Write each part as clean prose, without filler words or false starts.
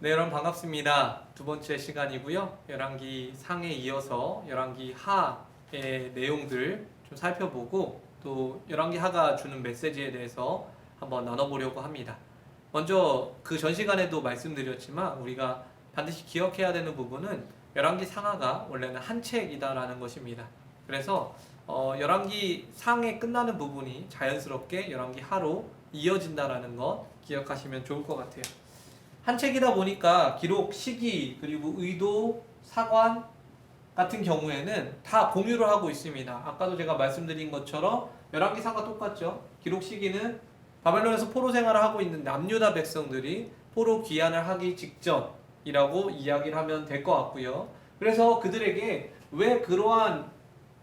네, 여러분 반갑습니다. 두 번째 시간이고요. 열왕기 상에 이어서 열왕기 하의 내용들 좀 살펴보고 또 열왕기 하가 주는 메시지에 대해서 한번 나눠보려고 합니다. 먼저 그 전 시간에도 말씀드렸지만 우리가 반드시 기억해야 되는 부분은 열왕기 상하가 원래는 한 책이다라는 것입니다. 그래서 열왕기 상에 끝나는 부분이 자연스럽게 열왕기 하로 이어진다라는 것 기억하시면 좋을 것 같아요. 한 책이다 보니까 기록 시기 그리고 의도 사관 같은 경우에는 다 공유를 하고 있습니다. 아까도 제가 말씀드린 것처럼 열왕기상과 똑같죠. 기록 시기는 바벨론에서 포로 생활을 하고 있는 남유다 백성들이 포로 귀환을 하기 직전이라고 이야기를 하면 될 것 같고요. 그래서 그들에게 왜 그러한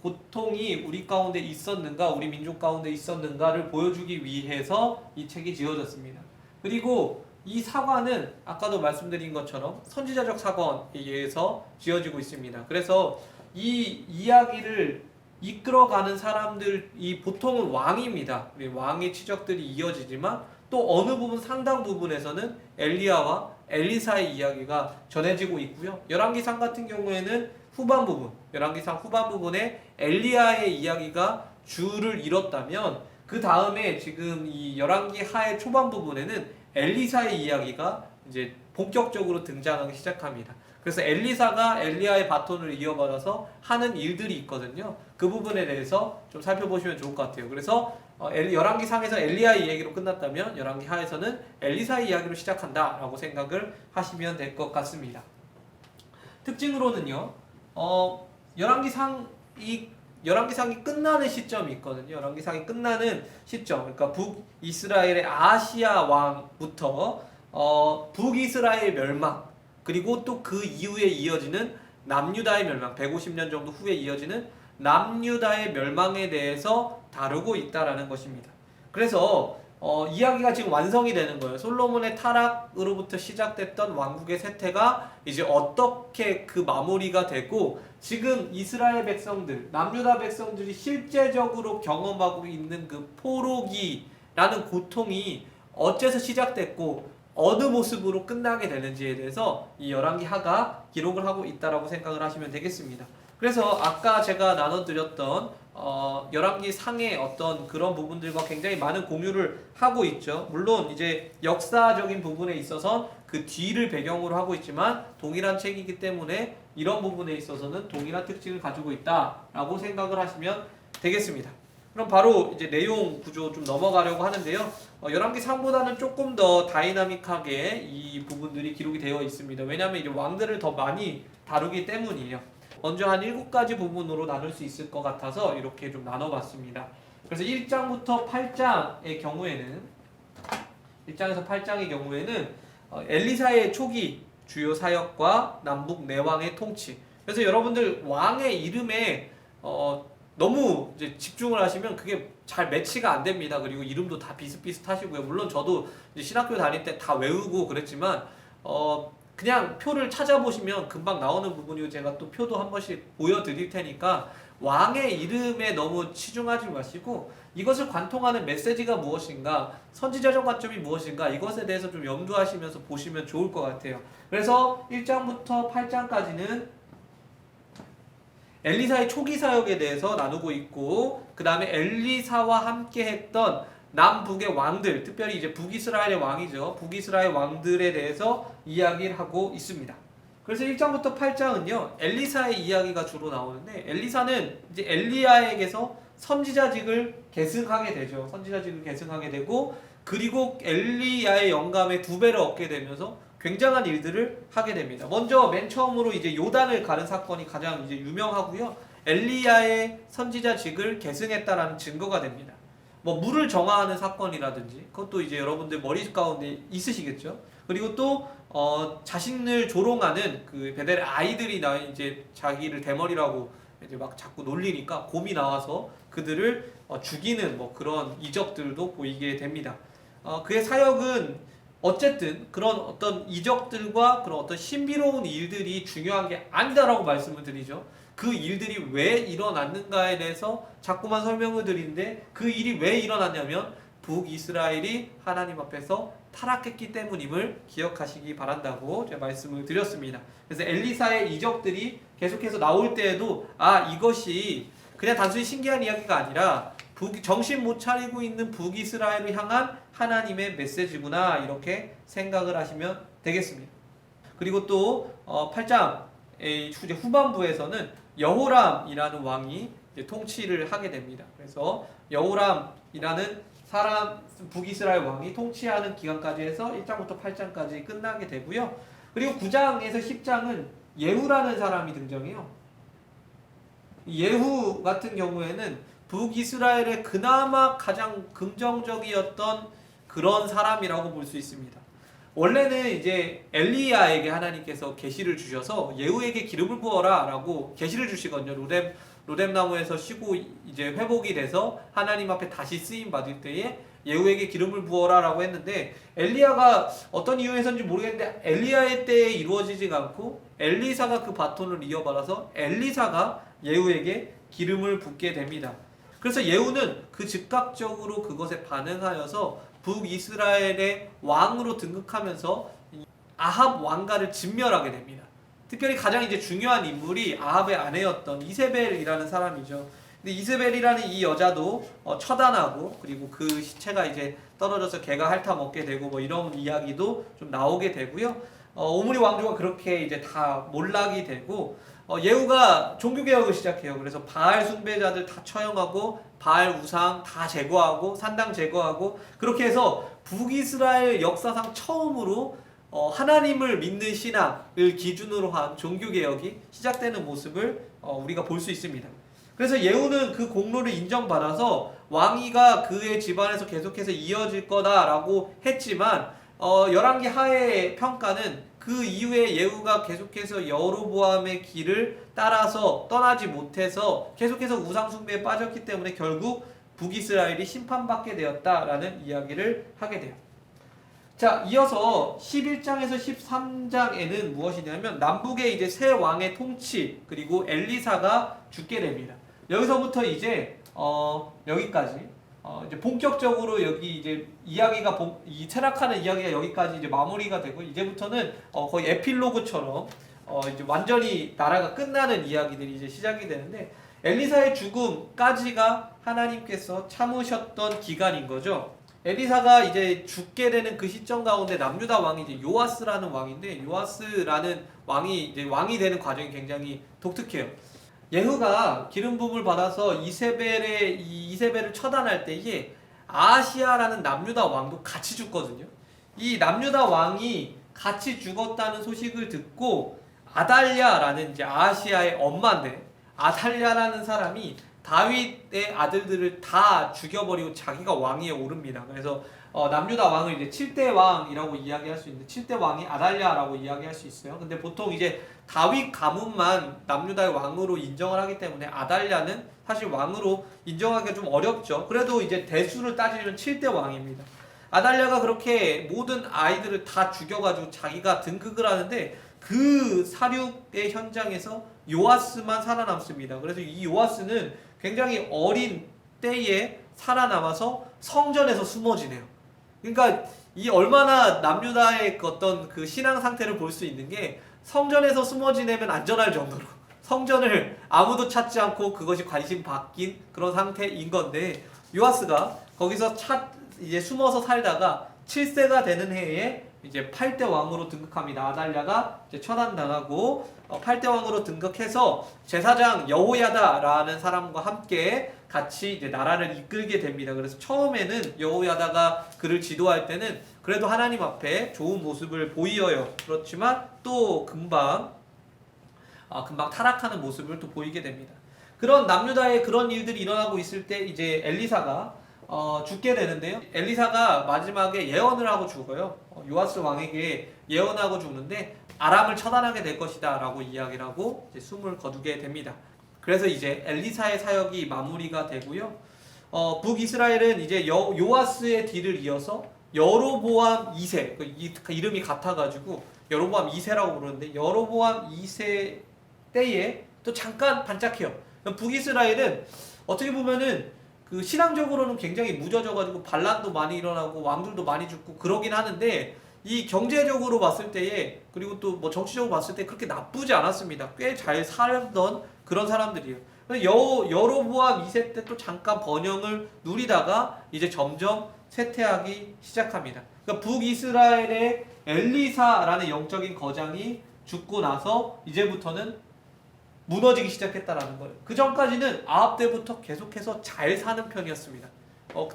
고통이 우리 가운데 있었는가, 우리 민족 가운데 있었는가를 보여주기 위해서 이 책이 지어졌습니다. 그리고 이 사관은 아까도 말씀드린 것처럼 선지자적 사관에 의해서 지어지고 있습니다. 그래서 이 이야기를 이끌어가는 사람들이 보통은 왕입니다. 왕의 치적들이 이어지지만 또 어느 부분 상당 부분에서는 엘리야와 엘리사의 이야기가 전해지고 있고요. 열왕기상 같은 경우에는 후반 부분, 열왕기상 후반 부분에 엘리야의 이야기가 주를 이뤘다면 그 다음에 지금 이 열왕기 하의 초반 부분에는 엘리사의 이야기가 이제 본격적으로 등장하기 시작합니다. 그래서 엘리사가 엘리야의 바톤을 이어받아서 하는 일들이 있거든요. 그 부분에 대해서 좀 살펴보시면 좋을 것 같아요. 그래서 열왕기 상에서 엘리야의 이야기로 끝났다면 열왕기 하에서는 엘리사의 이야기로 시작한다라고 생각을 하시면 될 것 같습니다. 특징으로는요, 열왕기상이 끝나는 시점이 있거든요. 열왕기상이 끝나는 시점, 그러니까 북이스라엘의 아시아 왕부터 북이스라엘 멸망, 그리고 또 그 이후에 이어지는 남유다의 멸망, 150년 정도 후에 이어지는 남유다의 멸망에 대해서 다루고 있다라는 것입니다. 그래서 이야기가 지금 완성이 되는 거예요. 솔로몬의 타락으로부터 시작됐던 왕국의 쇠퇴가 이제 어떻게 그 마무리가 되고 지금 이스라엘 백성들, 남유다 백성들이 실제적으로 경험하고 있는 그 포로기라는 고통이 어째서 시작됐고 어느 모습으로 끝나게 되는지에 대해서 이 열왕기 하가 기록을 하고 있다라고 생각을 하시면 되겠습니다. 그래서 아까 제가 나눠드렸던 열왕기 상의 어떤 그런 부분들과 굉장히 많은 공유를 하고 있죠. 물론 이제 역사적인 부분에 있어서 그 뒤를 배경으로 하고 있지만 동일한 책이기 때문에 이런 부분에 있어서는 동일한 특징을 가지고 있다라고 생각을 하시면 되겠습니다. 그럼 바로 이제 내용 구조 좀 넘어가려고 하는데요. 열왕기 상보다는 조금 더 다이나믹하게 이 부분들이 기록이 되어 있습니다. 왜냐하면 이제 왕들을 더 많이 다루기 때문이에요. 먼저 한 7가지 부분으로 나눌 수 있을 것 같아서 이렇게 좀 나눠봤습니다. 그래서 1장부터 8장의 경우에는 1장에서 8장의 경우에는 엘리사의 초기 주요 사역과 남북 내왕의 통치. 그래서 여러분들 왕의 이름에 너무 이제 집중을 하시면 그게 잘 매치가 안 됩니다. 그리고 이름도 다 비슷비슷하시고요. 물론 저도 이제 신학교 다닐 때 다 외우고 그랬지만 그냥 표를 찾아보시면 금방 나오는 부분이고 제가 또 표도 한 번씩 보여드릴 테니까 왕의 이름에 너무 치중하지 마시고 이것을 관통하는 메시지가 무엇인가, 선지자적 관점이 무엇인가 이것에 대해서 좀 염두하시면서 보시면 좋을 것 같아요. 그래서 1장부터 8장까지는 엘리사의 초기 사역에 대해서 나누고 있고 그 다음에 엘리사와 함께 했던 남북의 왕들, 특별히 이제 북이스라엘의 왕이죠. 북이스라엘 왕들에 대해서 이야기를 하고 있습니다. 그래서 1장부터 8장은요, 엘리사의 이야기가 주로 나오는데, 엘리사는 이제 엘리야에게서 선지자직을 계승하게 되죠. 선지자직을 계승하게 되고, 그리고 엘리야의 영감에 2배를 얻게 되면서 굉장한 일들을 하게 됩니다. 먼저 맨 처음으로 이제 요단을 가른 사건이 가장 이제 유명하고요. 엘리야의 선지자직을 계승했다라는 증거가 됩니다. 뭐 물을 정화하는 사건이라든지 그것도 이제 여러분들 머리 가운데 있으시겠죠. 그리고 또 자신을 조롱하는 그 베델의 아이들이 이제 자기를 대머리라고 이제 막 자꾸 놀리니까 곰이 나와서 그들을 죽이는 뭐 그런 이적들도 보이게 됩니다. 그의 사역은 어쨌든 그런 어떤 이적들과 그런 어떤 신비로운 일들이 중요한 게 아니다라고 말씀을 드리죠. 그 일들이 왜 일어났는가에 대해서 자꾸만 설명을 드리는데 그 일이 왜 일어났냐면 북이스라엘이 하나님 앞에서 타락했기 때문임을 기억하시기 바란다고 제가 말씀을 드렸습니다. 그래서 엘리사의 이적들이 계속해서 나올 때에도 이것이 그냥 단순히 신기한 이야기가 아니라 정신 못 차리고 있는 북이스라엘을 향한 하나님의 메시지구나, 이렇게 생각을 하시면 되겠습니다. 그리고 또 8장의 후반부에서는 여호람이라는 왕이 이제 통치를 하게 됩니다. 그래서 여호람이라는 북이스라엘 왕이 통치하는 기간까지 해서 1장부터 8장까지 끝나게 되고요. 그리고 9장에서 10장은 예후라는 사람이 등장해요. 예후 같은 경우에는 북이스라엘의 그나마 가장 긍정적이었던 그런 사람이라고 볼 수 있습니다. 원래는 이제 엘리야에게 하나님께서 계시를 주셔서 예후에게 기름을 부어라 라고 계시를 주시거든요. 로뎀 나무에서 쉬고 이제 회복이 돼서 하나님 앞에 다시 쓰임 받을 때에 예후에게 기름을 부어라 라고 했는데, 엘리야가 어떤 이유에서인지 모르겠는데 엘리야의 때에 이루어지지가 않고 엘리사가 그 바톤을 이어받아서 엘리사가 예후에게 기름을 붓게 됩니다. 그래서 예후는 그 즉각적으로 그것에 반응하여서 북이스라엘의 왕으로 등극하면서 아합 왕가를 진멸하게 됩니다. 특별히 가장 이제 중요한 인물이 아합의 아내였던 이세벨이라는 사람이죠. 근데 이세벨이라는 이 여자도 처단하고, 그리고 그 시체가 이제 떨어져서 개가 핥아 먹게 되고 뭐 이런 이야기도 좀 나오게 되고요. 오므리 왕조가 그렇게 이제 다 몰락이 되고, 예후가 종교개혁을 시작해요. 그래서 바알 숭배자들 다 처형하고 바알 우상 다 제거하고 산당 제거하고, 그렇게 해서 북이스라엘 역사상 처음으로 하나님을 믿는 신앙을 기준으로 한 종교개혁이 시작되는 모습을 우리가 볼 수 있습니다. 그래서 예후는 그 공로를 인정받아서 왕위가 그의 집안에서 계속해서 이어질 거다라고 했지만, 열왕기 하의 평가는 그 이후에 예후가 계속해서 여로보암의 길을 따라서 떠나지 못해서 계속해서 우상숭배에 빠졌기 때문에 결국 북이스라엘이 심판받게 되었다라는 이야기를 하게 돼요. 자, 이어서 11장에서 13장에는 무엇이냐면 남북의 이제 새 왕의 통치, 그리고 엘리사가 죽게 됩니다. 여기서부터 이제 여기까지 이제 본격적으로 여기 이제 이야기가 이 철학하는 이야기가 여기까지 이제 마무리가 되고, 이제부터는 거의 에필로그처럼 이제 완전히 나라가 끝나는 이야기들이 이제 시작이 되는데, 엘리사의 죽음까지가 하나님께서 참으셨던 기간인 거죠. 엘리사가 이제 죽게 되는 그 시점 가운데 남유다 왕이 이제 요아스라는 왕인데, 요아스라는 왕이 이제 왕이 되는 과정이 굉장히 독특해요. 예후가 기름 부음을 받아서 이세벨을 처단할 때에 아하시야라는 남유다 왕도 같이 죽거든요. 이 남유다 왕이 같이 죽었다는 소식을 듣고 아달랴라는 이제 아하시야의 엄마인데, 아달랴라는 사람이 다윗의 아들들을 다 죽여버리고 자기가 왕위에 오릅니다. 그래서 남유다 왕을 이제 7대 왕이라고 이야기할 수 있는데, 7대 왕이 아달랴라고 이야기할 수 있어요. 근데 보통 이제 다윗 가문만 남유다의 왕으로 인정을 하기 때문에 아달랴는 사실 왕으로 인정하기가 좀 어렵죠. 그래도 이제 대수를 따지면 7대 왕입니다. 아달랴가 그렇게 모든 아이들을 다 죽여가지고 자기가 등극을 하는데, 그 사륙의 현장에서 요아스만 살아남습니다. 그래서 이 요아스는 굉장히 어린 때에 살아남아서 성전에서 숨어 지내요. 그러니까 이 얼마나 남유다의 어떤 그 신앙 상태를 볼 수 있는 게, 성전에서 숨어 지내면 안전할 정도로 성전을 아무도 찾지 않고 그것이 관심 바뀐 그런 상태인 건데, 요아스가 거기서 이제 숨어서 살다가 7세가 되는 해에 이제 8대 왕으로 등극합니다. 아달랴가 이제 처단당하고 8대 왕으로 등극해서 제사장 여호야다라는 사람과 함께 같이 이제 나라를 이끌게 됩니다. 그래서 처음에는 여호야다가 그를 지도할 때는 그래도 하나님 앞에 좋은 모습을 보여요. 그렇지만 또 금방 타락하는 모습을 또 보이게 됩니다. 그런 남유다에 그런 일들이 일어나고 있을 때 이제 엘리사가 죽게 되는데요. 엘리사가 마지막에 예언을 하고 죽어요. 요아스 왕에게 예언하고 죽는데, 아람을 처단하게 될 것이다 라고 이야기를 하고 이제 숨을 거두게 됩니다. 그래서 이제 엘리사의 사역이 마무리가 되고요. 북이스라엘은 이제 요아스의 뒤를 이어서 여로보암 2세, 그 이름이 같아가지고 여로보암 2세라고 부르는데, 여로보암 2세 때에 또 잠깐 반짝해요. 북이스라엘은 어떻게 보면은 그 신앙적으로는 굉장히 무뎌져가지고 반란도 많이 일어나고 왕들도 많이 죽고 그러긴 하는데 이 경제적으로 봤을 때에 그리고 또 뭐 정치적으로 봤을 때 그렇게 나쁘지 않았습니다. 꽤 잘 살던 그런 사람들이에요. 여로보암 2세 때 또 잠깐 번영을 누리다가 이제 점점 쇠퇴하기 시작합니다. 그러니까 북이스라엘의 엘리사라는 영적인 거장이 죽고 나서 이제부터는 무너지기 시작했다라는 거예요. 그 전까지는 아합 때부터 계속해서 잘 사는 편이었습니다.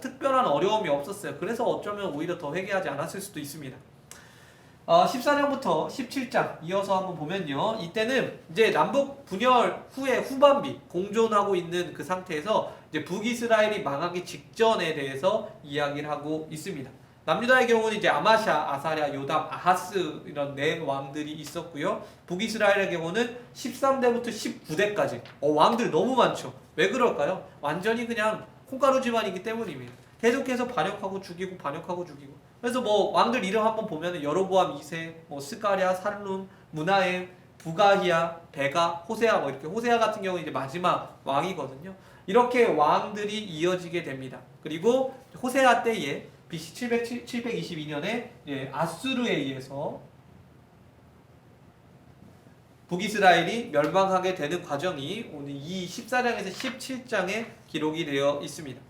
특별한 어려움이 없었어요. 그래서 어쩌면 오히려 더 회개하지 않았을 수도 있습니다. 14장부터 17장 이어서 한번 보면요. 이때는 이제 남북 분열 후에 후반기 공존하고 있는 그 상태에서 이제 북이스라엘이 망하기 직전에 대해서 이야기를 하고 있습니다. 남유다의 경우는 이제 아마샤, 아사랴, 요담, 아하스 이런 네 왕들이 있었고요. 북이스라엘의 경우는 13대부터 19대까지 왕들 너무 많죠. 왜 그럴까요? 완전히 그냥 콩가루 집안이기 때문입니다. 계속해서 반역하고 죽이고 반역하고 죽이고. 그래서 뭐 왕들 이름 한번 보면은 여로보암 2세, 뭐 스가랴, 살룸, 무나엠, 부가히야, 베가, 호세아 뭐 이렇게 호세아 같은 경우는 이제 마지막 왕이거든요. 이렇게 왕들이 이어지게 됩니다. 그리고 호세아 때에 BC 722년에 아수르에 의해서 북이스라엘이 멸망하게 되는 과정이 오늘 이 14장에서 17장에 기록이 되어 있습니다.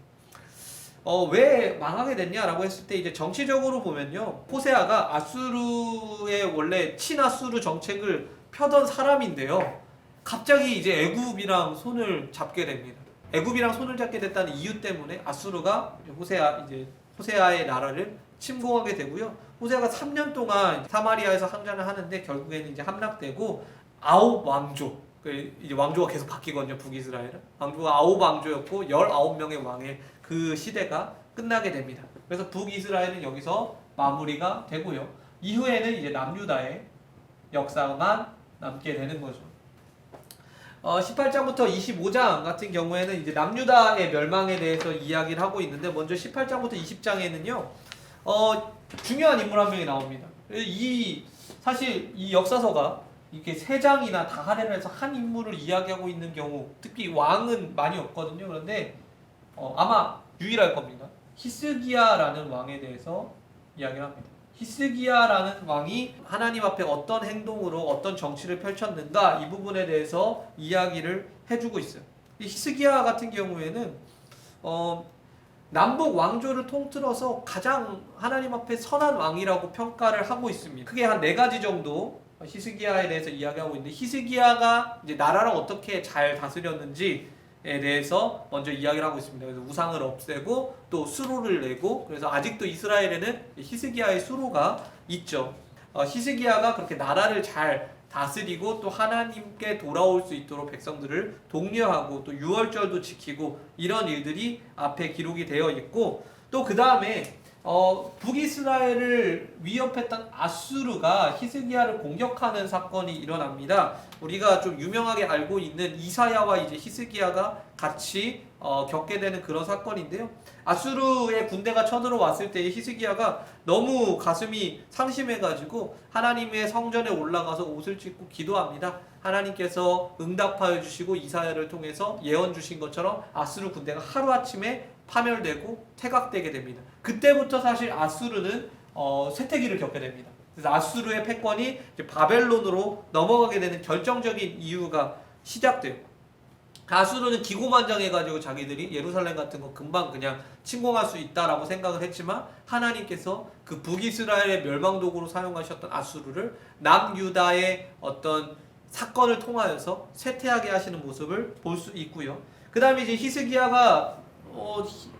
왜 망하게 됐냐라고 했을 때 이제 정치적으로 보면요. 호세아가 아수르의 원래 친아수르 정책을 펴던 사람인데요. 갑자기 이제 애굽이랑 손을 잡게 됩니다. 애굽이랑 손을 잡게 됐다는 이유 때문에 아수르가 호세아의 나라를 침공하게 되고요. 호세아가 3년 동안 사마리아에서 항전을 하는데 결국에는 이제 함락되고 9왕조, 이제 왕조가 계속 바뀌거든요. 북이스라엘은 왕조가 9왕조였고 19명의 왕의 그 시대가 끝나게 됩니다. 그래서 북이스라엘은 여기서 마무리가 되고요. 이후에는 이제 남유다의 역사만 남게 되는 거죠. 18장부터 25장 같은 경우에는 이제 남유다의 멸망에 대해서 이야기를 하고 있는데 먼저 18장부터 20장에는요. 중요한 인물 한 명이 나옵니다. 사실 이 역사서가 이렇게 3장이나 다 할애를 해서 한 인물을 이야기하고 있는 경우, 특히 왕은 많이 없거든요. 그런데 아마 유일할 겁니다. 히스기야라는 왕에 대해서 이야기를 합니다. 히스기야라는 왕이 하나님 앞에 어떤 행동으로 어떤 정치를 펼쳤는가 이 부분에 대해서 이야기를 해주고 있어요. 이 히스기야 같은 경우에는 남북 왕조를 통틀어서 가장 하나님 앞에 선한 왕이라고 평가를 하고 있습니다. 크게 한 4가지 정도 히스기야에 대해서 이야기하고 있는데, 히스기야가 이제 나라를 어떻게 잘 다스렸는지에 대해서 먼저 이야기를 하고 있습니다. 그래서 우상을 없애고 또 수로를 내고, 그래서 아직도 이스라엘에는 히스기야의 수로가 있죠. 히스기야가 그렇게 나라를 잘 다스리고 또 하나님께 돌아올 수 있도록 백성들을 독려하고 또 유월절도 지키고 이런 일들이 앞에 기록이 되어 있고, 또 그 다음에 북이스라엘을 위협했던 아수르가 히스기야를 공격하는 사건이 일어납니다. 우리가 좀 유명하게 알고 있는 이사야와 이제 히스기야가 같이 겪게 되는 그런 사건인데요. 아수르의 군대가 쳐들어왔을 때 히스기야가 너무 가슴이 상심해가지고 하나님의 성전에 올라가서 옷을 찢고 기도합니다. 하나님께서 응답하여 주시고 이사야를 통해서 예언 주신 것처럼 아수르 군대가 하루아침에 파멸되고 퇴각되게 됩니다. 그때부터 사실 아수르는 쇠퇴기를 겪게 됩니다. 그래서 아수르의 패권이 이제 바벨론으로 넘어가게 되는 결정적인 이유가 시작돼요. 아수르는 기고만장해가지고 자기들이 예루살렘 같은 거 금방 그냥 침공할 수 있다라고 생각을 했지만, 하나님께서 그 북이스라엘의 멸망도구로 사용하셨던 아수르를 남유다의 어떤 사건을 통하여서 쇠퇴하게 하시는 모습을 볼 수 있고요. 그 다음에 이제 히스기야가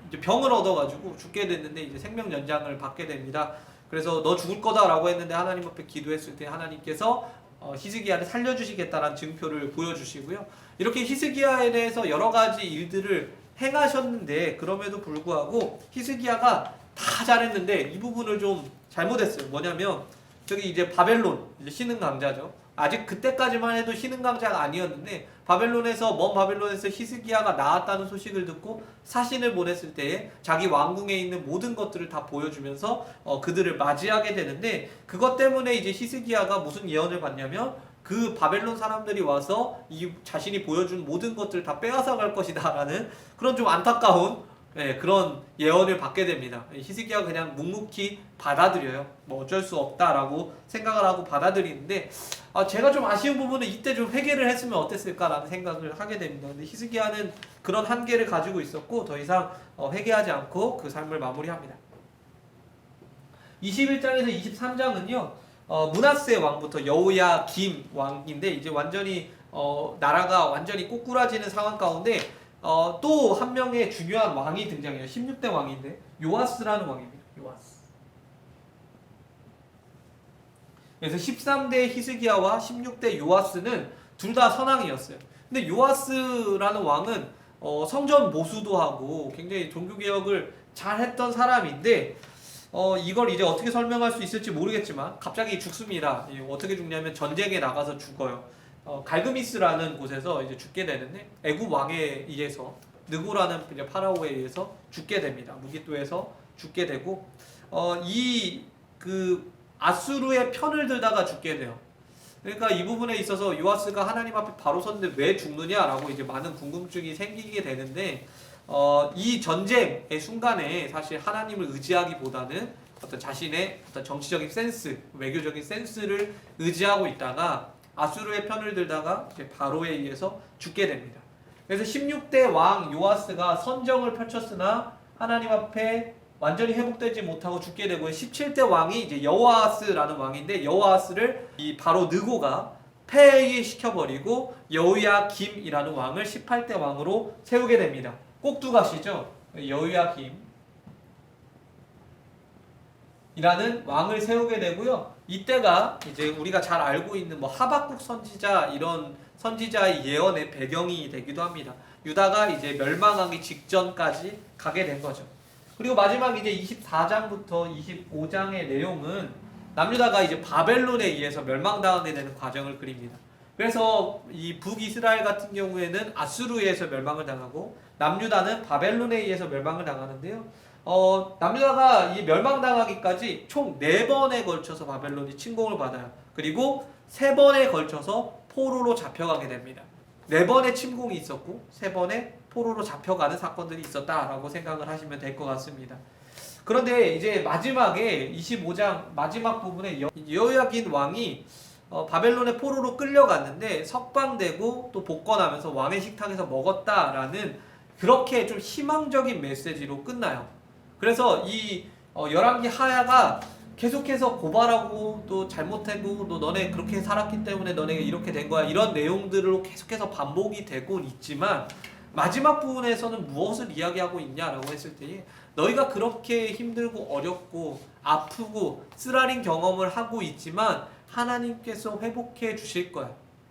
이제 병을 얻어가지고 죽게 됐는데 이제 생명 연장을 받게 됩니다. 그래서 너 죽을 거다라고 했는데 하나님 앞에 기도했을 때 하나님께서 히스기야를 살려주시겠다라는 증표를 보여주시고요. 이렇게 히스기야에 대해서 여러 가지 일들을 행하셨는데, 그럼에도 불구하고 히스기야가 다 잘했는데 이 부분을 좀 잘못했어요. 뭐냐면 저기 이제 바벨론, 이제 신흥 강자죠. 아직 그때까지만 해도 신흥 강자가 아니었는데 먼 바벨론에서 히스기야가 나왔다는 소식을 듣고 사신을 보냈을 때에 자기 왕궁에 있는 모든 것들을 다 보여주면서 그들을 맞이하게 되는데, 그것 때문에 이제 히스기야가 무슨 예언을 받냐면 그 바벨론 사람들이 와서 이 자신이 보여준 모든 것들을 다 빼앗아 갈 것이다 라는 그런 좀 안타까운 그런 예언을 받게 됩니다. 히스기야가 그냥 묵묵히 받아들여요. 뭐 어쩔 수 없다라고 생각을 하고 받아들이는데 제가 좀 아쉬운 부분은 이때 좀 회개를 했으면 어땠을까라는 생각을 하게 됩니다. 근데 히스기야는 그런 한계를 가지고 있었고 더 이상 회개하지 않고 그 삶을 마무리합니다. 21장에서 23장은요. 므낫세 왕부터 여호야김 왕인데 이제 완전히 나라가 완전히 꼬꾸라지는 상황 가운데 또 한 명의 중요한 왕이 등장해요. 16대 왕인데 요아스라는 왕입니다. 요아스. 그래서 13대 히스기야와 16대 요아스는 둘 다 선왕이었어요. 근데 요아스라는 왕은 성전 모수도 하고 굉장히 종교개혁을 잘 했던 사람인데 이걸 이제 어떻게 설명할 수 있을지 모르겠지만 갑자기 죽습니다. 어떻게 죽냐면 전쟁에 나가서 죽어요. 갈그미스라는 곳에서 이제 죽게 되는데 애굽 왕에 의해서 느고라는 이제 파라오에 의해서 죽게 됩니다. 무기토에서 죽게 되고 이 그 아수르의 편을 들다가 죽게 돼요. 그러니까 이 부분에 있어서 요아스가 하나님 앞에 바로 섰는데 왜 죽느냐라고 이제 많은 궁금증이 생기게 되는데 이 전쟁의 순간에 사실 하나님을 의지하기보다는 어떤 자신의 어떤 정치적인 센스, 외교적인 센스를 의지하고 있다가 아수르의 편을 들다가 이제 바로에 의해서 죽게 됩니다. 그래서 16대 왕 요아스가 선정을 펼쳤으나 하나님 앞에 완전히 회복되지 못하고 죽게 되고 17대 왕이 이제 여호아스라는 왕인데 여호아스를 이 바로 느고가 폐위시켜버리고 여호야김이라는 왕을 18대 왕으로 세우게 됩니다. 꼭두가시죠. 여호야김 이라는 왕을 세우게 되고요. 이때가 이제 우리가 잘 알고 있는 뭐 하박국 선지자 이런 선지자의 예언의 배경이 되기도 합니다. 유다가 이제 멸망하기 직전까지 가게 된 거죠. 그리고 마지막 이제 24장부터 25장의 내용은 남유다가 이제 바벨론에 의해서 멸망당하게 되는 과정을 그립니다. 그래서 이 북이스라엘 같은 경우에는 아수르에서 멸망을 당하고 남유다는 바벨론에 의해서 멸망을 당하는데요. 남유다가 이 멸망당하기까지 총 4번에 걸쳐서 바벨론이 침공을 받아요. 그리고 3번에 걸쳐서 포로로 잡혀가게 됩니다. 4번의 침공이 있었고 3번의 포로로 잡혀가는 사건들이 있었다라고 생각을 하시면 될 것 같습니다. 그런데 이제 마지막에 25장 마지막 부분에 여호야긴 왕이 바벨론의 포로로 끌려갔는데 석방되고 또 복권하면서 왕의 식탁에서 먹었다라는 그렇게 좀 희망적인 메시지로 끝나요. 그래서 이 열왕기 하야가 계속해서 고발하고 또 잘못하고 또 너네 그렇게 살았기 때문에 너네가 이렇게 된 거야 이런 내용들로 계속해서 반복이 되고 있지만 마지막 부분에서는 무엇을 이야기하고 있냐라고 했을 때 너희가 그렇게 힘들고 어렵고 아프고 쓰라린 경험을 하고 있지만 하나님께서 회복해 주실 거야.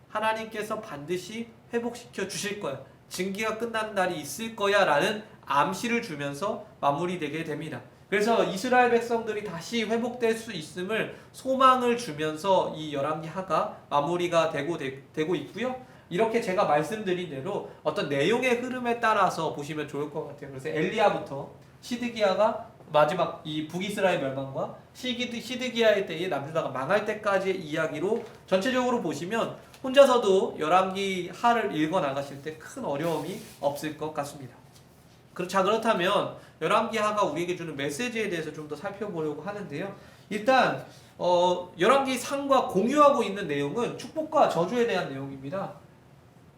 하나님께서 반드시 회복시켜 주실 거야. 징계가 끝나는 날이 있을 거야 라는 암시를 주면서 마무리되게 됩니다. 그래서 이스라엘 백성들이 다시 회복될 수 있음을 소망을 주면서 이 열왕기 하가 마무리가 되고 있고요. 이렇게 제가 말씀드린 대로 어떤 내용의 흐름에 따라서 보시면 좋을 것 같아요. 그래서 엘리야부터 시드기야가 마지막 이 북이스라엘 멸망과 시드기야의 때에 남유다가 망할 때까지의 이야기로 전체적으로 보시면 혼자서도 열왕기 하를 읽어 나가실 때 큰 어려움이 없을 것 같습니다. 자, 그렇다면 열왕기 하가 우리에게 주는 메시지에 대해서 좀 더 살펴보려고 하는데요. 일단 열왕기 상과 공유하고 있는 내용은 축복과 저주에 대한 내용입니다.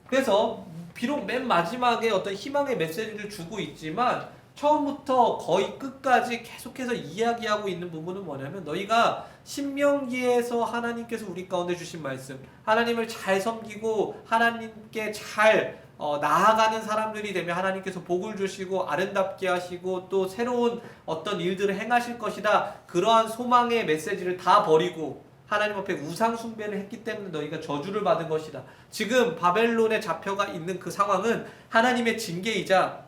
그래서 비록 맨 마지막에 어떤 희망의 메시지를 주고 있지만 처음부터 거의 끝까지 계속해서 이야기하고 있는 부분은 뭐냐면 너희가 신명기에서 하나님께서 우리 가운데 주신 말씀 하나님을 잘 섬기고 하나님께 잘 나아가는 사람들이 되면 하나님께서 복을 주시고 아름답게 하시고 또 새로운 어떤 일들을 행하실 것이다. 그러한 소망의 메시지를 다 버리고 하나님 앞에 우상 숭배를 했기 때문에 너희가 저주를 받은 것이다. 지금 바벨론에 잡혀가 있는 그 상황은 하나님의 징계이자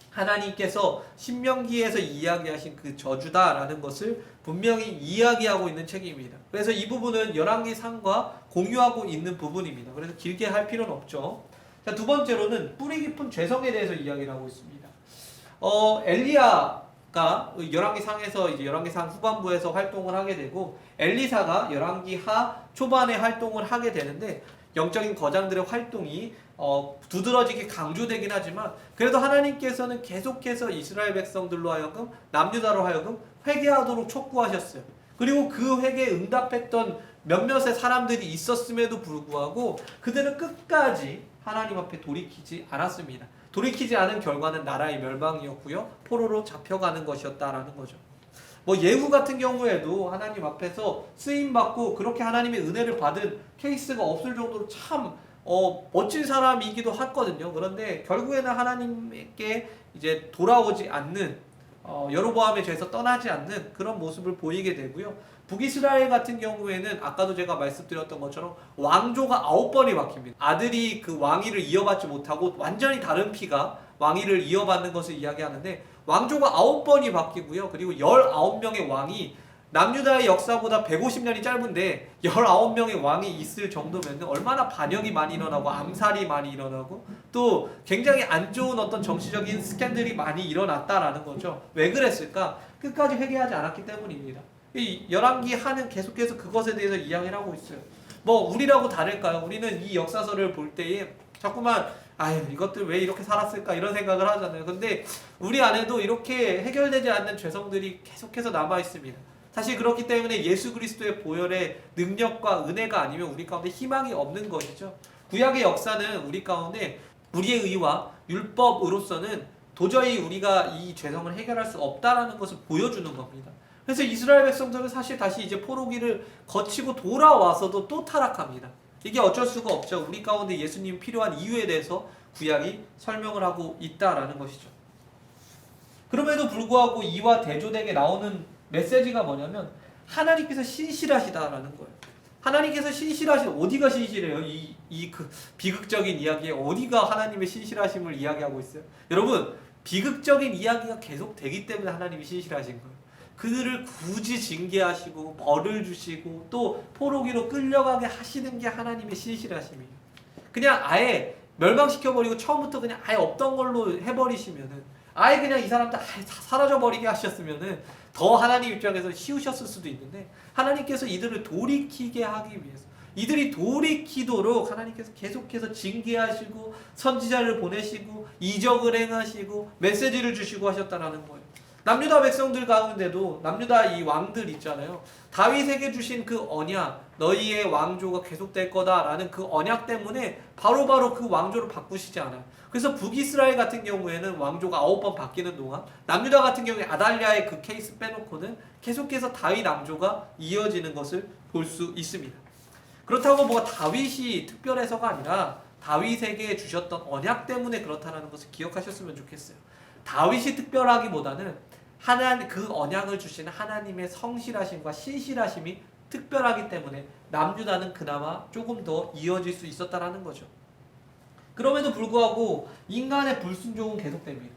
하나님께서 신명기에서 이야기하신 그 저주다라는 것을 분명히 이야기하고 있는 책입니다. 그래서 이 부분은 열왕기 상과 공유하고 있는 부분입니다. 그래서 길게 할 필요는 없죠. 자, 두 번째로는 뿌리 깊은 죄성에 대해서 이야기를 하고 있습니다. 엘리야가 열왕기 상에서 이제 열왕기 상 후반부에서 활동을 하게 되고 엘리사가 열왕기 하 초반에 활동을 하게 되는데 영적인 거장들의 활동이 두드러지게 강조되긴 하지만 그래도 하나님께서는 계속해서 이스라엘 백성들로 하여금 남유다로 하여금 회개하도록 촉구하셨어요. 그리고 그 회개에 응답했던 몇몇의 사람들이 있었음에도 불구하고 그들은 끝까지 하나님 앞에 돌이키지 않았습니다. 돌이키지 않은 결과는 나라의 멸망이었고요. 포로로 잡혀가는 것이었다라는 거죠. 뭐 예후 같은 경우에도 하나님 앞에서 쓰임받고 그렇게 하나님의 은혜를 받은 케이스가 없을 정도로 참 멋진 사람이기도 했거든요. 그런데 결국에는 하나님께 이제 돌아오지 않는 여로보암의 죄에서 떠나지 않는 그런 모습을 보이게 되고요. 북이스라엘 같은 경우에는 아까도 제가 말씀드렸던 것처럼 왕조가 9번이 바뀝니다. 아들이 그 왕위를 이어받지 못하고 완전히 다른 피가 왕위를 이어받는 것을 이야기하는데 왕조가 9번이 바뀌고요. 그리고 19명의 왕이 남유다의 역사보다 150년이 짧은데 19명의 왕이 있을 정도면 얼마나 반역이 많이 일어나고 암살이 많이 일어나고 또 굉장히 안 좋은 어떤 정치적인 스캔들이 많이 일어났다라는 거죠. 왜 그랬을까? 끝까지 회개하지 않았기 때문입니다. 이 열왕기 하는 계속해서 그것에 대해서 이야기를 하고 있어요. 뭐 우리라고 다를까요? 우리는 이 역사서를 볼 때에 자꾸만 아유 이것들 왜 이렇게 살았을까 이런 생각을 하잖아요. 근데 우리 안에도 이렇게 해결되지 않는 죄성들이 계속해서 남아 있습니다. 사실 그렇기 때문에 예수 그리스도의 보혈의 능력과 은혜가 아니면 우리 가운데 희망이 없는 것이죠. 구약의 역사는 우리 가운데 우리의 의와 율법으로서는 도저히 우리가 이 죄성을 해결할 수 없다라는 것을 보여주는 겁니다. 그래서 이스라엘 백성들은 사실 다시 이제 포로기를 거치고 돌아와서도 또 타락합니다. 이게 어쩔 수가 없죠. 우리 가운데 예수님 필요한 이유에 대해서 구약이 설명을 하고 있다라는 것이죠. 그럼에도 불구하고 이와 대조되게 나오는 메시지가 뭐냐면 하나님께서 신실하시다라는 거예요. 하나님께서 신실하신 어디가 신실해요? 이 그 비극적인 이야기에 어디가 하나님의 신실하심을 이야기하고 있어요? 여러분 비극적인 이야기가 계속 되기 때문에 하나님이 신실하신 거예요. 그들을 굳이 징계하시고 벌을 주시고 또 포로기로 끌려가게 하시는 게 하나님의 신실하심이에요. 그냥 아예 멸망시켜버리고 처음부터 그냥 아예 없던 걸로 해버리시면은 아예 그냥 이 사람들 아예 사라져버리게 하셨으면은 더 하나님 입장에서 쉬우셨을 수도 있는데 하나님께서 이들을 돌이키게 하기 위해서 이들이 돌이키도록 하나님께서 계속해서 징계하시고 선지자를 보내시고 이적을 행하시고 메시지를 주시고 하셨다라는 거예요. 남유다 백성들 가운데도 남유다 이 왕들 있잖아요. 다윗에게 주신 그 언약, 너희의 왕조가 계속될 거다라는 그 언약 때문에 바로바로 그 왕조를 바꾸시지 않아요. 그래서 북이스라엘 같은 경우에는 왕조가 9번 바뀌는 동안 남유다 같은 경우에 아달랴의 그 케이스 빼놓고는 계속해서 다윗 왕조가 이어지는 것을 볼 수 있습니다. 그렇다고 뭐가 다윗이 특별해서가 아니라 다윗에게 주셨던 언약 때문에 그렇다는 것을 기억하셨으면 좋겠어요. 다윗이 특별하기보다는 그 언약을 주시는 하나님의 성실하심과 신실하심이 특별하기 때문에 남유다는 그나마 조금 더 이어질 수 있었다라는 거죠. 그럼에도 불구하고 인간의 불순종은 계속됩니다.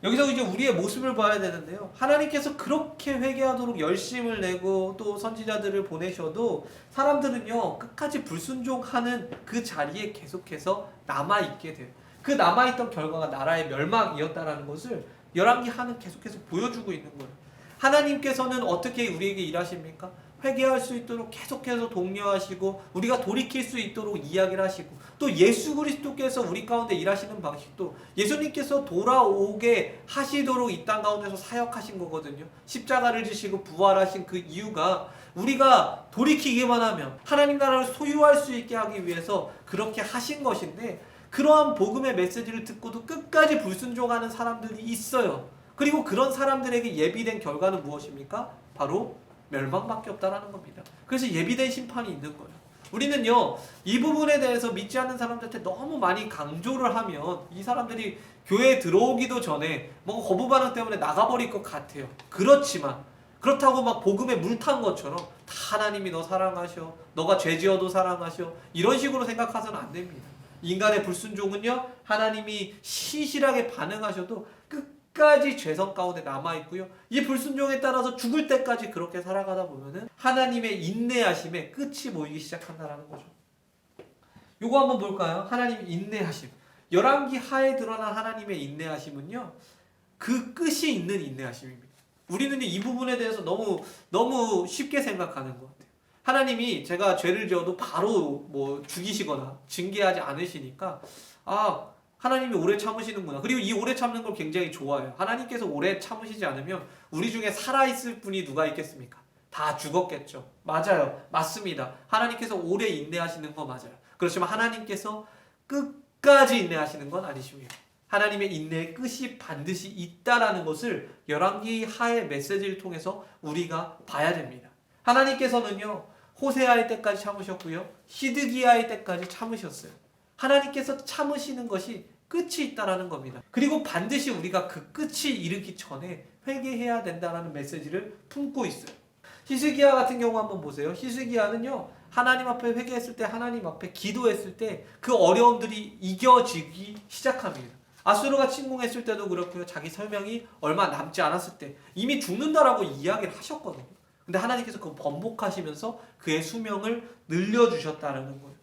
여기서 이제 우리의 모습을 봐야 되는데요. 하나님께서 그렇게 회개하도록 열심을 내고 또 선지자들을 보내셔도 사람들은요 끝까지 불순종하는 그 자리에 계속해서 남아있게 돼요. 그 남아있던 결과가 나라의 멸망이었다라는 것을 열왕기 하는 계속해서 보여주고 있는 거예요. 하나님께서는 어떻게 우리에게 일하십니까? 회개할 수 있도록 계속해서 독려하시고 우리가 돌이킬 수 있도록 이야기를 하시고 또 예수 그리스도께서 우리 가운데 일하시는 방식도 예수님께서 돌아오게 하시도록 이 땅 가운데서 사역하신 거거든요. 십자가를 지시고 부활하신 그 이유가 우리가 돌이키기만 하면 하나님 나라를 소유할 수 있게 하기 위해서 그렇게 하신 것인데 그러한 복음의 메시지를 듣고도 끝까지 불순종하는 사람들이 있어요. 그리고 그런 사람들에게 예비된 결과는 무엇입니까? 바로 멸망밖에 없다라는 겁니다. 그래서 예비된 심판이 있는 거예요. 우리는요 이 부분에 대해서 믿지 않는 사람들한테 너무 많이 강조를 하면 이 사람들이 교회에 들어오기도 전에 뭔가 거부 반응 때문에 나가버릴 것 같아요. 그렇지만 그렇다고 막 복음에 물탄 것처럼 다 하나님이 너 사랑하셔, 너가 죄 지어도 사랑하셔, 이런 식으로 생각하서는 안 됩니다. 인간의 불순종은요 하나님이 신실하게 반응하셔도 끝까지 죄성 가운데 남아있고요 이 불순종에 따라서 죽을 때까지 그렇게 살아가다 보면은 하나님의 인내하심에 끝이 보이기 시작한다는 거죠. 요거 한번 볼까요? 하나님의 인내하심. 열왕기 하에 드러난 하나님의 인내하심은요 그 끝이 있는 인내하심입니다. 우리는 이 부분에 대해서 너무 쉽게 생각하는 것 같아요. 하나님이 제가 죄를 지어도 바로 뭐 죽이시거나 징계하지 않으시니까 하나님이 오래 참으시는구나. 그리고 이 오래 참는 걸 굉장히 좋아해요. 하나님께서 오래 참으시지 않으면 우리 중에 살아있을 분이 누가 있겠습니까? 다 죽었겠죠. 맞아요. 맞습니다. 하나님께서 오래 인내하시는 거 맞아요. 그렇지만 하나님께서 끝까지 인내하시는 건 아니십니다. 하나님의 인내의 끝이 반드시 있다라는 것을 열왕기 하의 메시지를 통해서 우리가 봐야 됩니다. 하나님께서는요, 호세아의 때까지 참으셨고요, 시드기야의 때까지 참으셨어요. 하나님께서 참으시는 것이 끝이 있다라는 겁니다. 그리고 반드시 우리가 그 끝이 이르기 전에 회개해야 된다라는 메시지를 품고 있어요. 히스기야 같은 경우 한번 보세요. 히스기야는요, 하나님 앞에 회개했을 때, 하나님 앞에 기도했을 때 그 어려움들이 이겨지기 시작합니다. 아수르가 침공했을 때도 그렇고요, 자기 설명이 얼마 남지 않았을 때 이미 죽는다라고 이야기를 하셨거든요. 근데 하나님께서 그거 번복하시면서 그의 수명을 늘려주셨다는 거예요.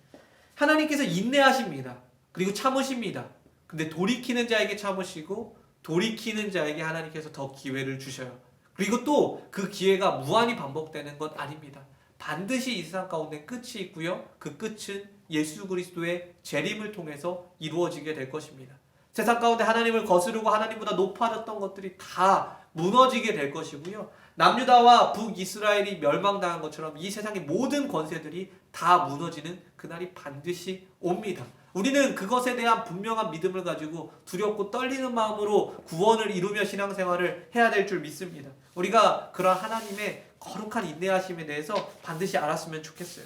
하나님께서 인내하십니다. 그리고 참으십니다. 근데 돌이키는 자에게 참으시고 돌이키는 자에게 하나님께서 더 기회를 주셔요. 그리고 또 그 기회가 무한히 반복되는 것 아닙니다. 반드시 이 세상 가운데 끝이 있고요. 그 끝은 예수 그리스도의 재림을 통해서 이루어지게 될 것입니다. 세상 가운데 하나님을 거스르고 하나님보다 높아졌던 것들이 다 무너지게 될 것이고요. 남유다와 북이스라엘이 멸망당한 것처럼 이 세상의 모든 권세들이 다 무너지는 그날이 반드시 옵니다. 우리는 그것에 대한 분명한 믿음을 가지고 두렵고 떨리는 마음으로 구원을 이루며 신앙생활을 해야 될 줄 믿습니다. 우리가 그런 하나님의 거룩한 인내하심에 대해서 반드시 알았으면 좋겠어요.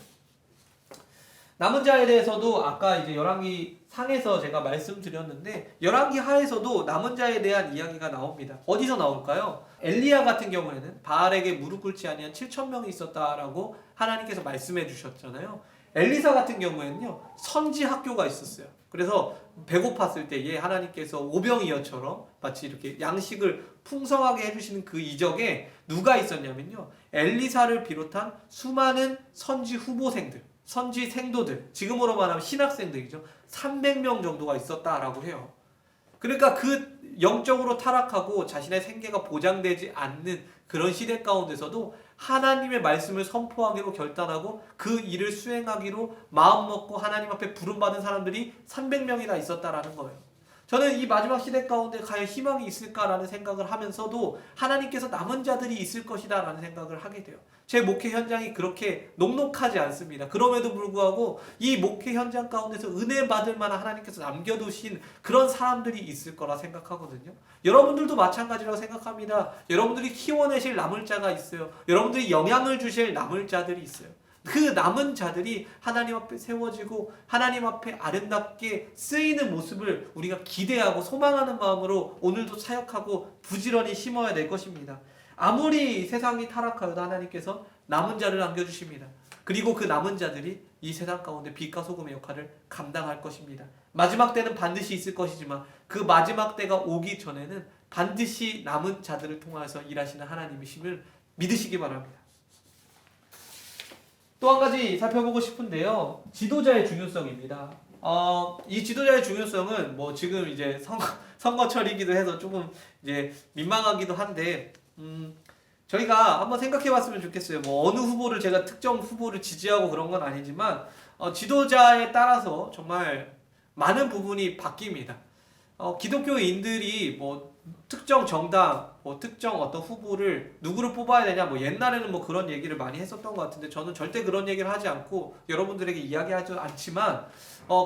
남은 자에 대해서도 아까 이제 열왕기 상에서 제가 말씀드렸는데 열왕기 하에서도 남은 자에 대한 이야기가 나옵니다. 어디서 나올까요? 엘리야 같은 경우에는 바알에게 무릎 꿇지 아니한 7,000명이 있었다라고 하나님께서 말씀해 주셨잖아요. 엘리사 같은 경우에는요, 선지 학교가 있었어요. 그래서 배고팠을 때에 하나님께서 오병이어처럼 마치 이렇게 양식을 풍성하게 해주시는 그 이적에 누가 있었냐면요, 엘리사를 비롯한 수많은 선지 후보생들, 선지 생도들, 지금으로 말하면 신학생들이죠. 300명 정도가 있었다라고 해요. 그러니까 그 영적으로 타락하고 자신의 생계가 보장되지 않는 그런 시대 가운데서도 하나님의 말씀을 선포하기로 결단하고 그 일을 수행하기로 마음먹고 하나님 앞에 부름받은 사람들이 300명이나 있었다라는 거예요. 저는 이 마지막 시대 가운데 과연 희망이 있을까라는 생각을 하면서도 하나님께서 남은 자들이 있을 것이다 라는 생각을 하게 돼요. 제 목회 현장이 그렇게 녹록하지 않습니다. 그럼에도 불구하고 이 목회 현장 가운데서 은혜 받을 만한 하나님께서 남겨두신 그런 사람들이 있을 거라 생각하거든요. 여러분들도 마찬가지라고 생각합니다. 여러분들이 키워내실 남을 자가 있어요. 여러분들이 영향을 주실 남을 자들이 있어요. 그 남은 자들이 하나님 앞에 세워지고 하나님 앞에 아름답게 쓰이는 모습을 우리가 기대하고 소망하는 마음으로 오늘도 사역하고 부지런히 심어야 될 것입니다. 아무리 세상이 타락하여도 하나님께서 남은 자를 남겨주십니다. 그리고 그 남은 자들이 이 세상 가운데 빛과 소금의 역할을 감당할 것입니다. 마지막 때는 반드시 있을 것이지만 그 마지막 때가 오기 전에는 반드시 남은 자들을 통해서 일하시는 하나님이심을 믿으시기 바랍니다. 또 한 가지 살펴보고 싶은데요, 지도자의 중요성입니다. 이 지도자의 중요성은 뭐 지금 이제 선거철이기도 해서 조금 이제 민망하기도 한데, 저희가 한번 생각해봤으면 좋겠어요. 뭐 어느 후보를 제가 특정 후보를 지지하고 그런 건 아니지만 지도자에 따라서 정말 많은 부분이 바뀝니다. 기독교인들이 뭐 특정 정당, 뭐 특정 어떤 후보를 누구를 뽑아야 되냐, 뭐 옛날에는 뭐 그런 얘기를 많이 했었던 것 같은데 저는 절대 그런 얘기를 하지 않고 여러분들에게 이야기하지 않지만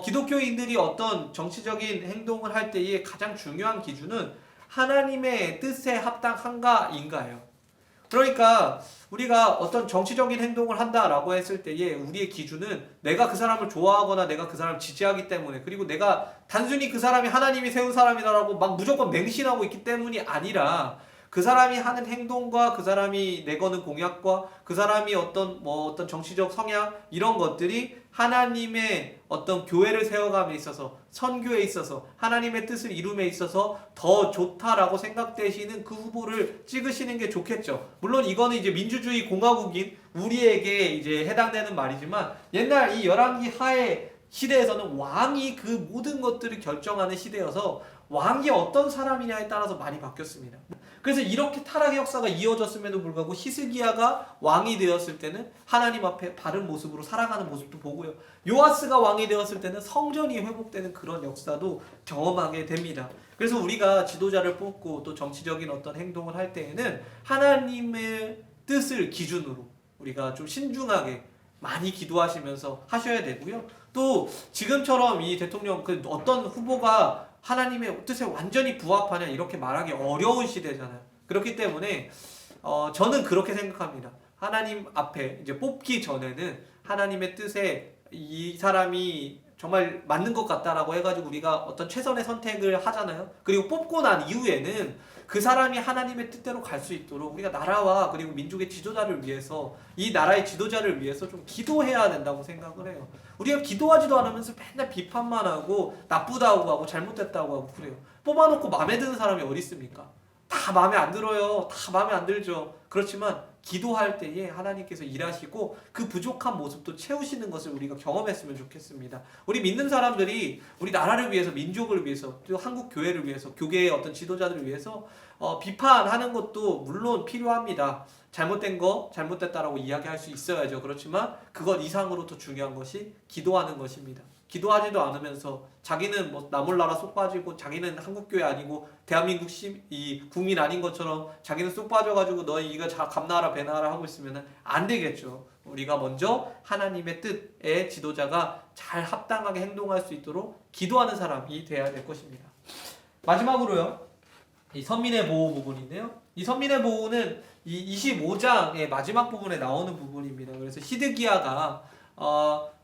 기독교인들이 어떤 정치적인 행동을 할 때의 가장 중요한 기준은 하나님의 뜻에 합당한가인가예요. 그러니까 우리가 어떤 정치적인 행동을 한다라고 했을 때에 우리의 기준은 내가 그 사람을 좋아하거나 내가 그 사람을 지지하기 때문에, 그리고 내가 단순히 그 사람이 하나님이 세운 사람이다라고 막 무조건 맹신하고 있기 때문이 아니라 그 사람이 하는 행동과 그 사람이 내거는 공약과 그 사람이 어떤 정치적 성향 이런 것들이 하나님의 어떤 교회를 세워감에 있어서, 선교에 있어서, 하나님의 뜻을 이룸에 있어서 더 좋다라고 생각되시는 그 후보를 찍으시는 게 좋겠죠. 물론 이거는 이제 민주주의 공화국인 우리에게 이제 해당되는 말이지만 옛날 이 열왕기 하의 시대에서는 왕이 그 모든 것들을 결정하는 시대여서 왕이 어떤 사람이냐에 따라서 많이 바뀌었습니다. 그래서 이렇게 타락의 역사가 이어졌음에도 불구하고 히스기야가 왕이 되었을 때는 하나님 앞에 바른 모습으로 살아가는 모습도 보고요. 요아스가 왕이 되었을 때는 성전이 회복되는 그런 역사도 경험하게 됩니다. 그래서 우리가 지도자를 뽑고 또 정치적인 어떤 행동을 할 때에는 하나님의 뜻을 기준으로 우리가 좀 신중하게 많이 기도하시면서 하셔야 되고요. 또 지금처럼 이 대통령 그 어떤 후보가 하나님의 뜻에 완전히 부합하냐 이렇게 말하기 어려운 시대잖아요. 그렇기 때문에 저는 그렇게 생각합니다. 하나님 앞에 이제 뽑기 전에는 하나님의 뜻에 이 사람이 정말 맞는 것 같다라고 해가지고 우리가 어떤 최선의 선택을 하잖아요. 그리고 뽑고 난 이후에는 그 사람이 하나님의 뜻대로 갈 수 있도록 우리가 나라와 그리고 민족의 지도자를 위해서 이 나라의 지도자를 위해서 좀 기도해야 된다고 생각을 해요. 우리가 기도하지도 않으면서 맨날 비판만 하고 나쁘다고 하고 잘못됐다고 하고 그래요. 뽑아놓고 마음에 드는 사람이 어디 있습니까? 다 마음에 안 들어요. 다 마음에 안 들죠. 그렇지만 기도할 때에 하나님께서 일하시고 그 부족한 모습도 채우시는 것을 우리가 경험했으면 좋겠습니다. 우리 믿는 사람들이 우리 나라를 위해서, 민족을 위해서, 또 한국 교회를 위해서, 교계의 어떤 지도자들을 위해서 비판하는 것도 물론 필요합니다. 잘못된 거 잘못됐다라고 이야기할 수 있어야죠. 그렇지만 그것 이상으로 더 중요한 것이 기도하는 것입니다. 기도하지도 않으면서 자기는 뭐 나몰라라 쏙 빠지고 자기는 한국교회 아니고 대한민국 이 국민 아닌 것처럼 자기는 쏙 빠져가지고 너희 이거 감나라 배나라 하고 있으면 안 되겠죠. 우리가 먼저 하나님의 뜻의 지도자가 잘 합당하게 행동할 수 있도록 기도하는 사람이 돼야 될 것입니다. 마지막으로요. 이 선민의 보호 부분인데요. 이 선민의 보호는 이 25장의 마지막 부분에 나오는 부분입니다. 그래서 시드기야가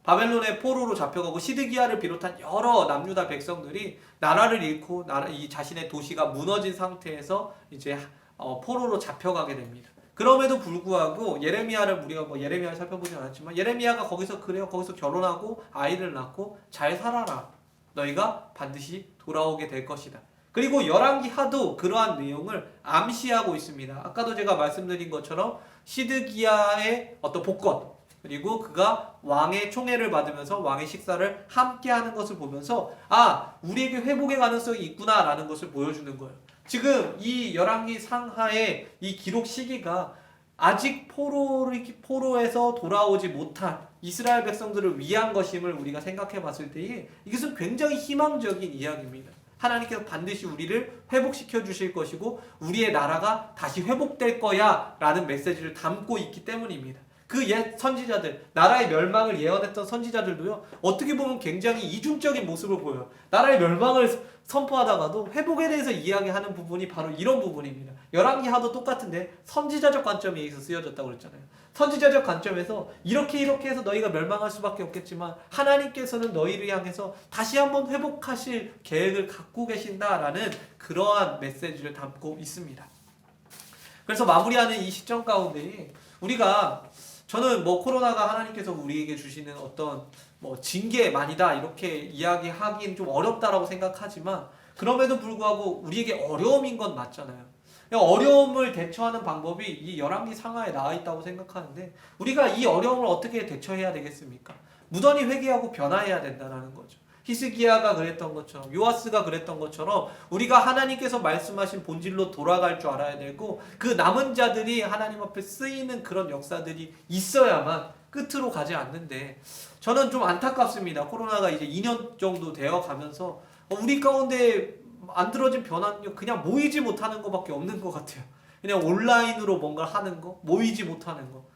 바벨론의 포로로 잡혀가고 시드기야를 비롯한 여러 남유다 백성들이 나라를 잃고 이 자신의 도시가 무너진 상태에서 이제 포로로 잡혀가게 됩니다. 그럼에도 불구하고 예레미야를 우리가 예레미야를 살펴보진 않았지만 예레미야가 거기서 그래요. 거기서 결혼하고 아이를 낳고 잘 살아라. 너희가 반드시 돌아오게 될 것이다. 그리고 열왕기하도 그러한 내용을 암시하고 있습니다. 아까도 제가 말씀드린 것처럼 시드기야의 어떤 복권 그리고 그가 왕의 총애를 받으면서 왕의 식사를 함께 하는 것을 보면서 우리에게 회복의 가능성이 있구나라는 것을 보여주는 거예요. 지금 이 열왕기 상하의 이 기록 시기가 아직 포로에서 돌아오지 못한 이스라엘 백성들을 위한 것임을 우리가 생각해 봤을 때에 이것은 굉장히 희망적인 이야기입니다. 하나님께서 반드시 우리를 회복시켜 주실 것이고 우리의 나라가 다시 회복될 거야 라는 메시지를 담고 있기 때문입니다. 그 옛 선지자들, 나라의 멸망을 예언했던 선지자들도요, 어떻게 보면 굉장히 이중적인 모습을 보여요. 나라의 멸망을 선포하다가도 회복에 대해서 이야기하는 부분이 바로 이런 부분입니다. 열왕기하도 똑같은데 선지자적 관점에 의해서 쓰여졌다고 그랬잖아요. 선지자적 관점에서 이렇게 해서 너희가 멸망할 수밖에 없겠지만 하나님께서는 너희를 향해서 다시 한번 회복하실 계획을 갖고 계신다라는 그러한 메시지를 담고 있습니다. 그래서 마무리하는 이 시점 가운데 저는 코로나가 하나님께서 우리에게 주시는 어떤 징계만이다 이렇게 이야기하기는 좀 어렵다라고 생각하지만 그럼에도 불구하고 우리에게 어려움인 건 맞잖아요. 어려움을 대처하는 방법이 이 열왕기 상하에 나와 있다고 생각하는데 우리가 이 어려움을 어떻게 대처해야 되겠습니까? 무던히 회개하고 변화해야 된다는 거죠. 히스기야가 그랬던 것처럼 요아스가 그랬던 것처럼 우리가 하나님께서 말씀하신 본질로 돌아갈 줄 알아야 되고 그 남은 자들이 하나님 앞에 쓰이는 그런 역사들이 있어야만 끝으로 가지 않는데 저는 좀 안타깝습니다. 코로나가 이제 2년 정도 되어 가면서 우리 가운데 만들어진 변화는요 그냥 모이지 못하는 것밖에 없는 것 같아요. 그냥 온라인으로 뭔가 하는 거, 모이지 못하는 거.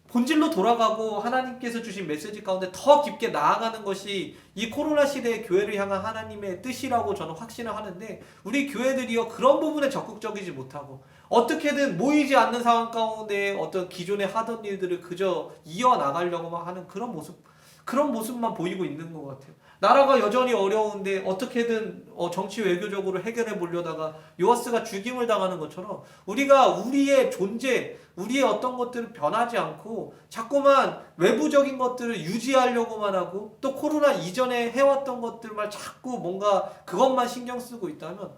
본질로 돌아가고 하나님께서 주신 메시지 가운데 더 깊게 나아가는 것이 이 코로나 시대의 교회를 향한 하나님의 뜻이라고 저는 확신을 하는데 우리 교회들이요 그런 부분에 적극적이지 못하고 어떻게든 모이지 않는 상황 가운데 어떤 기존에 하던 일들을 그저 이어나가려고만 하는 그런 모습만 보이고 있는 것 같아요. 나라가 여전히 어려운데 어떻게든 정치 외교적으로 해결해 보려다가 요아스가 죽임을 당하는 것처럼 우리가 우리의 존재, 우리의 어떤 것들을 변하지 않고 자꾸만 외부적인 것들을 유지하려고만 하고 또 코로나 이전에 해왔던 것들만 자꾸 뭔가 그것만 신경 쓰고 있다면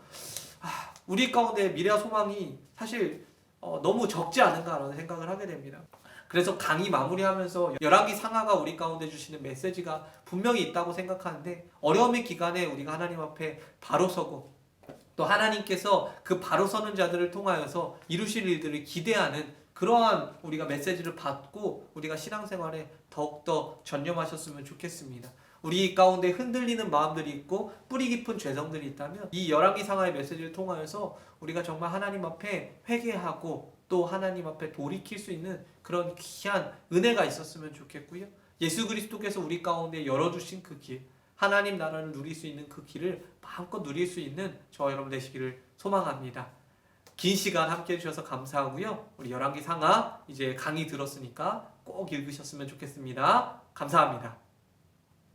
우리 가운데 미래와 소망이 사실 너무 적지 않은가라는 생각을 하게 됩니다. 그래서 강의 마무리하면서 열왕기 상하가 우리 가운데 주시는 메시지가 분명히 있다고 생각하는데 어려움의 기간에 우리가 하나님 앞에 바로 서고 또 하나님께서 그 바로 서는 자들을 통하여서 이루실 일들을 기대하는 그러한 우리가 메시지를 받고 우리가 신앙생활에 더욱더 전념하셨으면 좋겠습니다. 우리 가운데 흔들리는 마음들이 있고 뿌리 깊은 죄성들이 있다면 이 열왕기상하의 메시지를 통하여서 우리가 정말 하나님 앞에 회개하고 또 하나님 앞에 돌이킬 수 있는 그런 귀한 은혜가 있었으면 좋겠고요. 예수 그리스도께서 우리 가운데 열어주신 그 길, 하나님 나라를 누릴 수 있는 그 길을 마음껏 누릴 수 있는 저와 여러분 되시기를 소망합니다. 긴 시간 함께 해주셔서 감사하고요. 우리 열왕기상하 이제 강의 들었으니까 꼭 읽으셨으면 좋겠습니다. 감사합니다.